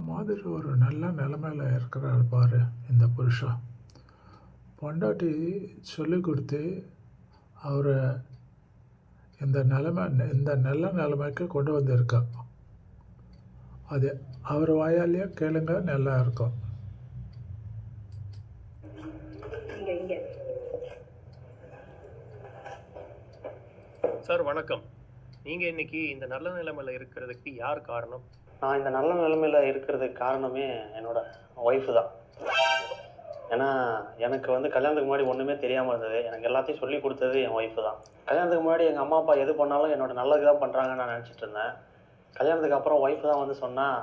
மாதிரி ஒரு நல்ல நிலைமையில் இருக்கிறார் பாரு இந்த புருஷன். பொண்டாட்டி சொல்லி கொடுத்து அவரை இந்த நல்ல நிலைமைக்கு கொண்டு வந்திருக்கா. அது அவர் வாயாலேயே கேளுங்க, நல்லா இருக்கும். சார் வணக்கம். நீங்கள் இன்னைக்கு இந்த நல்ல நிலைமையில் இருக்கிறதுக்கு யார் காரணம்? நான் இந்த நல்ல நிலைமையில் இருக்கிறதுக்கு காரணமே என்னோட ஒய்ஃபு தான். ஏன்னா எனக்கு கல்யாணத்துக்கு முன்னாடி ஒன்றுமே தெரியாமல் இருந்தது. எனக்கு எல்லாத்தையும் சொல்லி கொடுத்தது என் ஒய்ஃபு தான். கல்யாணத்துக்கு முன்னாடி எங்கள் அம்மா அப்பா எது பண்ணாலும் என்னோட நல்லதுக்கு தான் பண்ணுறாங்கன்னு நான் நினச்சிட்டு இருந்தேன். கல்யாணத்துக்கு அப்புறம் ஒய்ஃபு தான் சொன்னால்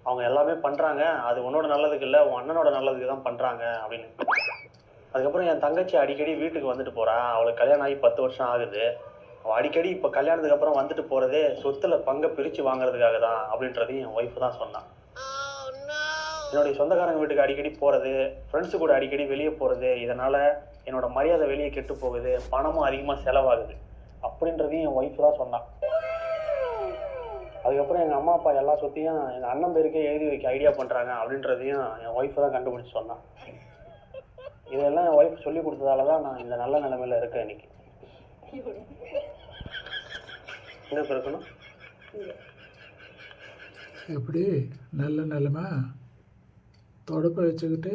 அவங்க எல்லாமே பண்ணுறாங்க, அது உன்னோட நல்லதுக்கு இல்லை, உன் அண்ணனோட நல்லதுக்கு தான் பண்ணுறாங்க அப்படின்னு. அதுக்கப்புறம் என் தங்கச்சி அடிக்கடி வீட்டுக்கு வந்துட்டு போகிறா. அவளுக்கு கல்யாணம் ஆகி 10 வருஷம் ஆகுது. அவள் அடிக்கடி இப்போ கல்யாணத்துக்கு அப்புறம் வந்துட்டு போகிறதே சொத்தில் பங்கை பிரித்து வாங்குறதுக்காக தான் அப்படின்றதையும் என் ஒய்ஃபு தான் சொன்னான். என்னுடைய சொந்தக்காரங்க வீட்டுக்கு அடிக்கடி போகிறது, ஃப்ரெண்ட்ஸு கூட அடிக்கடி வெளியே போகிறது, இதனால் என்னோடய மரியாதை வெளியே கெட்டு போகுது, பணமும் அதிகமாக செலவாகுது அப்படின்றதையும் என் ஒய்ஃபு தான் சொன்னான். அதுக்கப்புறம் எங்கள் அம்மா அப்பா எல்லா சொத்தையும் எங்கள் அண்ணன் பேருக்கே எழுதி வைக்க ஐடியா பண்ணுறாங்க அப்படின்றதையும் என் ஒய்ஃபு தான் கண்டுபிடிச்சி சொன்னான். இதெல்லாம் என் ஒய்ஃப் சொல்லி கொடுத்ததால தான் நான் இந்த நல்ல நிலைமையில் இருக்கேன் இன்னைக்கு. என்ன இருக்கணும் எப்படி நல்ல நிலைமை தொடப்ப வச்சுக்கிட்டு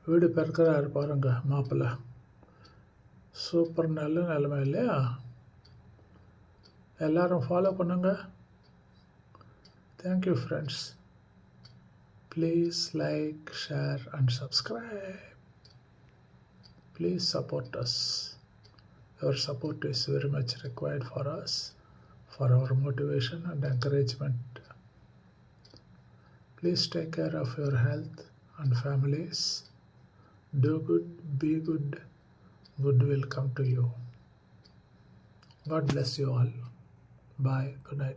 வீடு பிறக்கிறாரு பாருங்க மாப்பிள்ளை. சூப்பர் நல்ல நிலைமை இல்லையா? எல்லாரும் ஃபாலோ பண்ணுங்க. Thank you friends. Please like, share and subscribe. Please support us. Your support is very much required for us, for our motivation and encouragement. Please take care of your health and families. Do good, be good. Good will come to you. God bless you all. Bye. Good night.